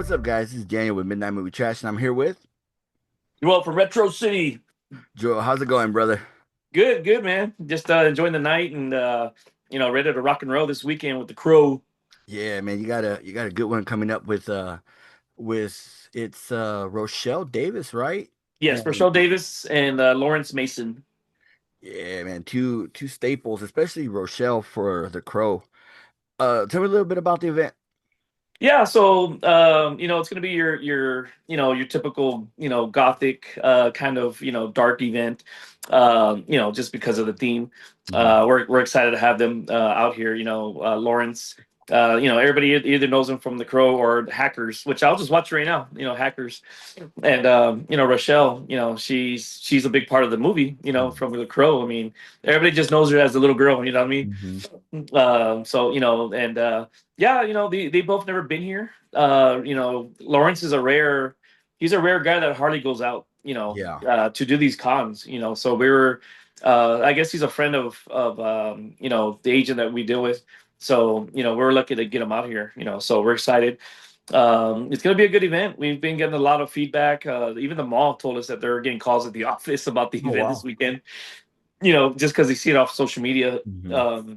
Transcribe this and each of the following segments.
What's up, guys? This is Daniel with Midnight Movie Trash, and I'm here with Well, from Retro City. Joe. How's it going, brother? Good, good, man. Just enjoying the night and ready to rock and roll this weekend with the Crow. Yeah, man, you got a good one coming up with it's Rochelle Davis, right? Yes, And Rochelle Davis and Lawrence Mason. yeah, man, two staples, especially Rochelle for The Crow. Tell me a little bit about the event. Yeah, so it's gonna be your typical, gothic kind of, dark event. Just because of the theme. Hmm. We're excited to have them out here, Lawrence. Everybody either knows him from The Crow or Hackers, which I'll just watch right now, Hackers. And Rochelle, she's a big part of the movie, from The Crow. I mean, everybody just knows her as the little girl, you know what I mean? Hmm. So and yeah, they both never been here. Lawrence is he's a rare guy that hardly goes out, Yeah. to do these cons. So we were, I guess he's a friend of the agent that we deal with. So we're lucky to get him out here. So we're excited. It's going to be a good event. We've been getting a lot of feedback. Even the mall told us that they're getting calls at the office about the Oh event this wow. weekend. Just because they see it off social media. Hmm.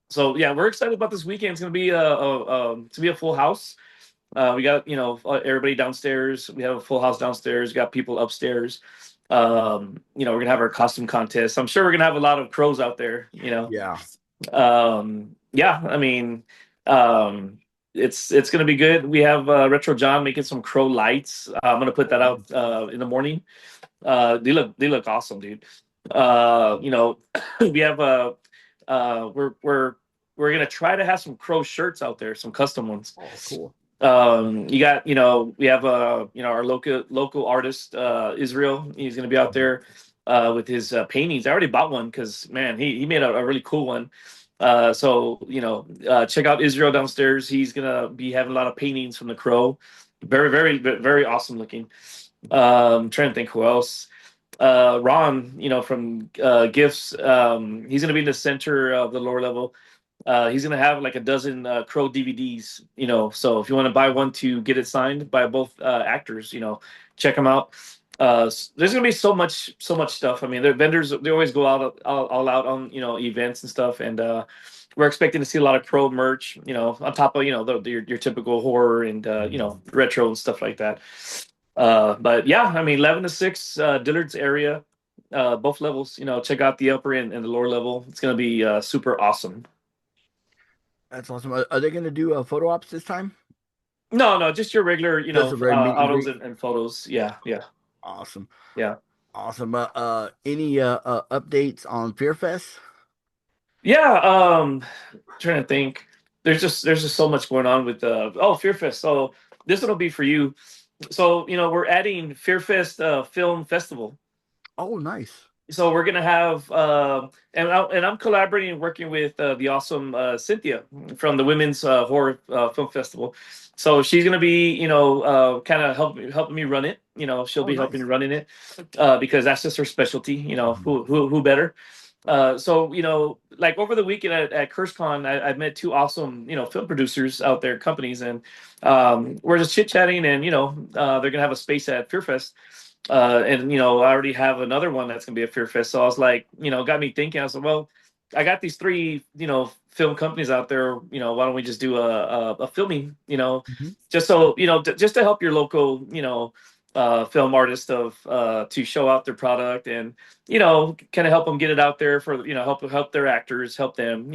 So yeah, we're excited about this weekend. It's gonna be a full house. We got everybody downstairs. We have a full house downstairs. We got people upstairs. We're gonna have our costume contest. I'm sure we're gonna have a lot of crows out there. Yeah. Yeah, I mean, um, it's gonna be good. We have Retro John making some crow lights. I'm gonna put that out in the morning. They look awesome, dude. We have we're gonna try to have some crow shirts out there, some custom ones. Oh, cool. You got we have our local artist Israel. He's gonna be out Mhm. there with his paintings. I already bought one because man, he made a really cool one. Check out Israel downstairs. He's gonna be having a lot of paintings from the crow. Very, very, very awesome looking. Trying to think who else. Ron, from Gifts, he's going to be in the center of the lower level. He's going to have like a dozen Crow DVDs, so if you want to buy one to get it signed by both actors, check them out. There's going to be so much stuff. I mean, their vendors, they always go all out on, events and stuff. And we're expecting to see a lot of Crow merch, on top of, your typical horror and, Mhm. retro and stuff like that. But yeah, I mean, 11 to 6, Dillard's area, both levels. Check out the upper and the lower level. It's gonna be super awesome. That's awesome. Are they gonna do photo ops this time? No, no, just your regular, Just a red meet and autos greet. and photos. Yeah, yeah, Awesome. yeah, Awesome. Any updates on Fear Fest? yeah. Trying to think. There's just so much going on with Fear Fest. So this one will be for you. So we're adding Fear Fest Film Festival. Oh, nice. So we're gonna have I'm collaborating and working with the awesome Cynthia from the Women's Horror Film Festival. So she's gonna be kind of helping me run it. She'll Oh, be helping nice. run it because that's just her specialty. Mhm. Who better? So like over the weekend at CurseCon, I met two awesome film producers out there, companies, and we're just chit chatting, and they're gonna have a space at FearFest. And I already have another one that's gonna be a Fear Fest. So I was like, got me thinking. I was like, well, I got these three, film companies out there. Why don't we just do a filming? Mhm. Just so just to help your local, film artist to show out their product and kind of help them get it out there for help their actors, help them.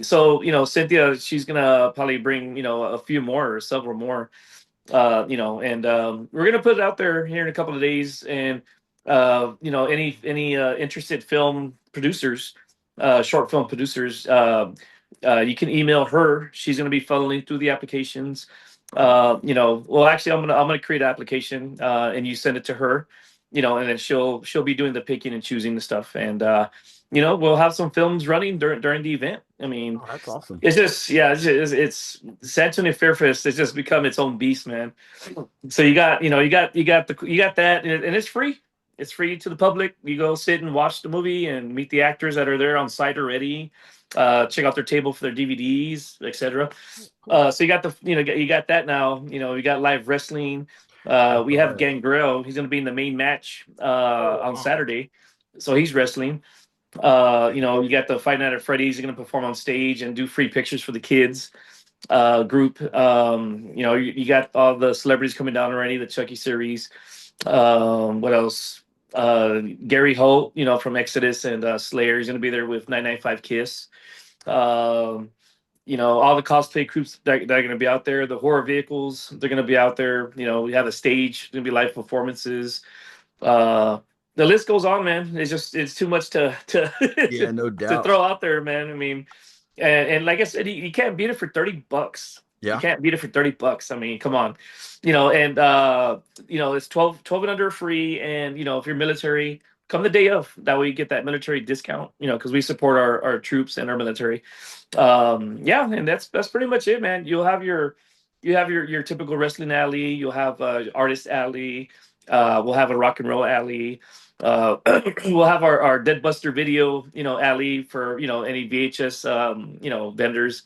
So Cynthia, she's gonna probably bring a few more or several more and we're gonna put it out there here in a couple of days. And any interested film producers, short film producers, you can email her. She's gonna be funneling through the applications. Well, actually, I'm gonna create an application, and you send it to her. And then she'll be doing the picking and choosing the stuff. And we'll have some films running during the event. I mean, Oh, that's awesome. it's just, yeah, it's San Antonio Fairfest has just become its own beast, man. So you got that, and it's free. It's free to the public. You go sit and watch the movie and meet the actors that are there on site already. Check out their table for their DVDs, etc. Cool. So you got the you got that now. You got live wrestling. I We saw have that. Gangrel. He's going to be in the main match Oh on wow. Saturday, so he's wrestling. You got the Fight Night at Freddy's. He's going to perform on stage and do free pictures for the kids group. You got all the celebrities coming down already. The Chucky series. What else? Gary Holt, from Exodus and Slayer. He's going to be there with 995 Kiss. Um, all the cosplay groups that are going to be out there, the horror vehicles, they're going to be out there. We have a stage, going to be live performances. Uh, the list goes on, man. It's too much to Yeah, no to doubt. throw out there, man. I mean, and like I said, you can't beat it for $30. You Yeah. can't beat it for $30. I mean, come on, and it's 12 and under free, and if you're military, come the day of. That way you get that military discount. Because we support our troops and our military. Yeah, and that's pretty much it, man. You have your typical wrestling alley. You'll have artist alley. We'll have a rock and roll alley. Uh, we'll have our Dead Buster video, alley for any VHS, vendors.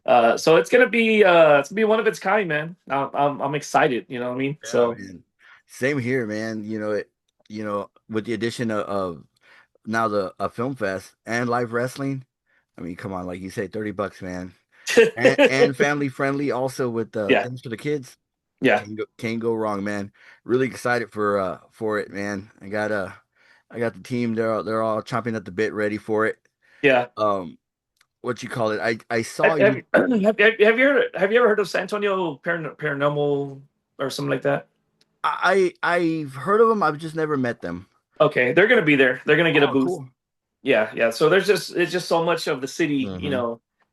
So it's gonna be one of its kind, man. I'm excited. You know what I mean? Yeah, So man. Same here, man. With the addition of now the a film fest and live wrestling. I mean, come on, like you say, $30, man. And family friendly also with yeah, things for the kids. yeah, Can't go wrong, man. Really excited for it, man. I got the team. They're all chomping at the bit, ready for it. yeah. Um, what you call it? I saw Have, you. have you ever heard of San Antonio Paranormal or something like that? I've heard of them. I've just never met them. Okay, they're gonna be there. They're gonna get a Oh, booth. cool. Yeah, yeah. So it's just so much of the city, Hmm.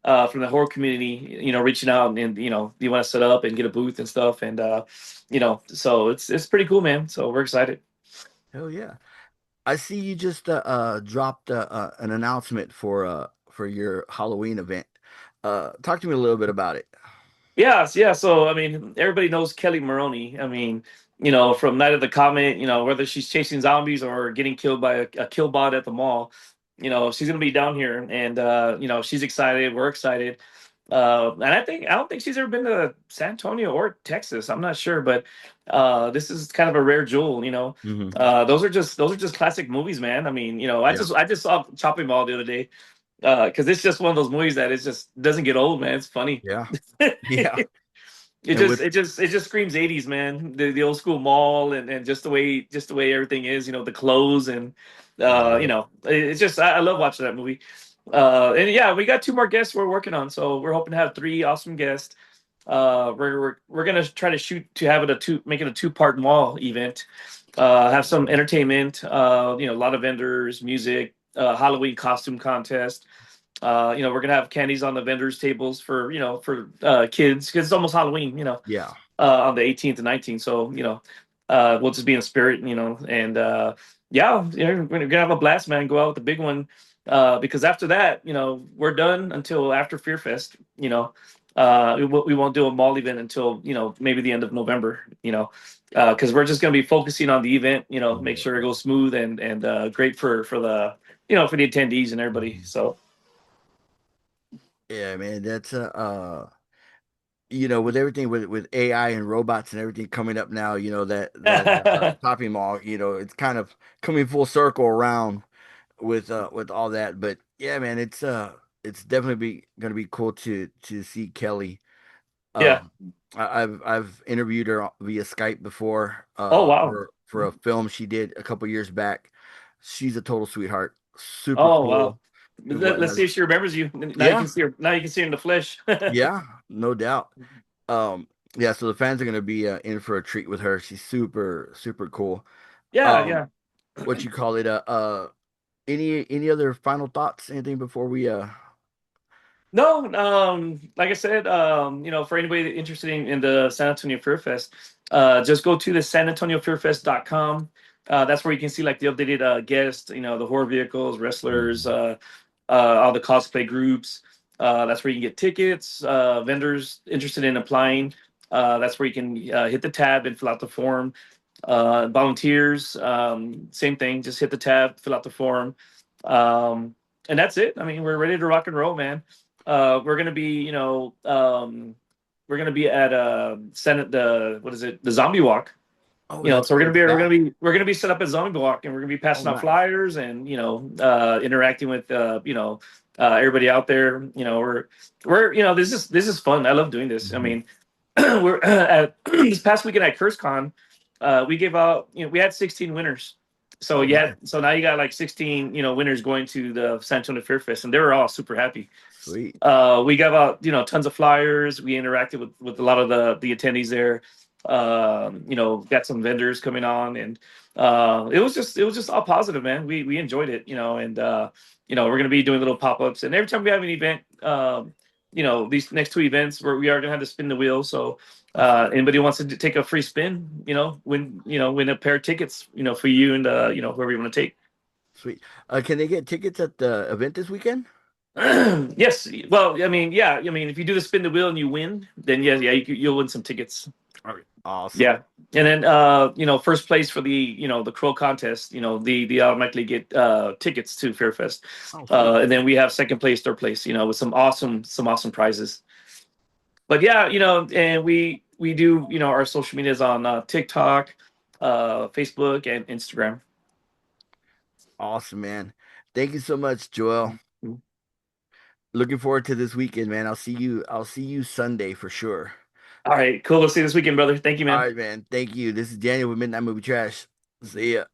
from the horror community, reaching out and you want to set up and get a booth and stuff, and so it's pretty cool, man. So we're excited. Hell yeah. I see you just dropped an announcement for your Halloween event. Talk to me a little bit about it. Yeah, yeah. So I mean, everybody knows Kelly Maroney. I mean, from Night of the Comet, whether she's chasing zombies or getting killed by a kill bot at the mall, she's gonna be down here, and she's excited. We're excited. And I don't think she's ever been to San Antonio or Texas. I'm not sure, but this is kind of a rare jewel. Hmm. Those are just classic movies, man. I mean, I Yeah. just saw Chopping Mall the other day because it's just one of those movies that it just doesn't get old, man. It's funny. Yeah. Yeah. it And just with it just it just screams 80s, man. The old school mall and just the way everything is, the clothes and Yep. it's just I love watching that movie. And yeah, we got two more guests we're working on, so we're hoping to have three awesome guests. We're gonna try to shoot to have it make it a two-part mall event. Have some entertainment, a lot of vendors, music, Halloween costume contest. We're gonna have candies on the vendors' tables for kids because it's almost Halloween. Yeah. On the 18th and 19th. So we'll just be in spirit. And yeah, we're gonna have a blast, man. Go out with the big one. Because after that, we're done until after Fear Fest. We won't do a mall event until maybe the end of November. Because we're just gonna be focusing on the event. Make sure it goes smooth and great for the for the attendees and everybody. So Yeah, man. That's with everything with AI and robots and everything coming up now, that shopping mall, it's kind of coming full circle around with all that. But yeah, man, it's definitely gonna be cool to see Kelly. yeah. Um, I've interviewed her via Skype before, Oh wow. for a film she did a couple years back. She's a total sweetheart, super Oh wow. cool and Let's whatnot. see if she remembers you. Now you can Yeah, see her. Now you can see her in the flesh. yeah, no doubt. Um, yeah, so the fans are gonna be in for a treat with her. She's super, super cool. Yeah, Um, yeah. what you call it? Any other final thoughts? Anything before we No, like I said, for anybody interested in the San Antonio Fear Fest, just go to the sanantoniofearfest.com. That's where you can see like the updated guests, the horror vehicles, wrestlers, Mhm. all the cosplay groups. That's where you can get tickets. Vendors interested in applying. That's where you can hit the tab and fill out the form. Volunteers, same thing. Just hit the tab, fill out the form, um, and that's it. I mean, we're ready to rock and roll, man. We're gonna be, we're gonna be at Senate the what is it, the Zombie Walk. Oh, You know, that's so we're right. gonna I be we're gonna forgot. be we're gonna be set up at Zombie Walk, and we're gonna be Oh, passing out nice. flyers and interacting with everybody out there. We're this is fun. I love doing this. I Mhm. mean, we're at this past weekend at CurseCon, we gave out, we had 16 winners. So Oh, yeah, nice. so now you got like 16, winners going to the San Antonio Fair Fest, and they were all super happy. Sweet. We gave out, tons of flyers. We interacted with a lot of the attendees there. Got some vendors coming on, and it was just all positive, man. We enjoyed it, and we're gonna be doing little pop ups, and every time we have an event, these next two events where we are gonna have to spin the wheel. So Oh, sweet. anybody wants to take a free spin, win a pair of tickets, for you and whoever you want to take. Sweet. Can they get tickets at the event this weekend? Yes. Well, I mean, yeah. I mean, if you do the spin the wheel and you win, then yeah, you'll win some tickets. All right. Awesome. Yeah. And then first place for the crow contest, they automatically get tickets to Fairfest. Oh, sweet. And then we have second place, third place, with some awesome prizes. But yeah, and we do, our social medias on TikTok, Facebook, and Instagram. Awesome, man. Thank you so much, Joel. Looking forward to this weekend, man. I'll see you Sunday for sure. All right, cool. Let's see you this weekend, brother. Thank you, All man. right, man. Thank you. This is Daniel with Midnight Movie Trash. See ya.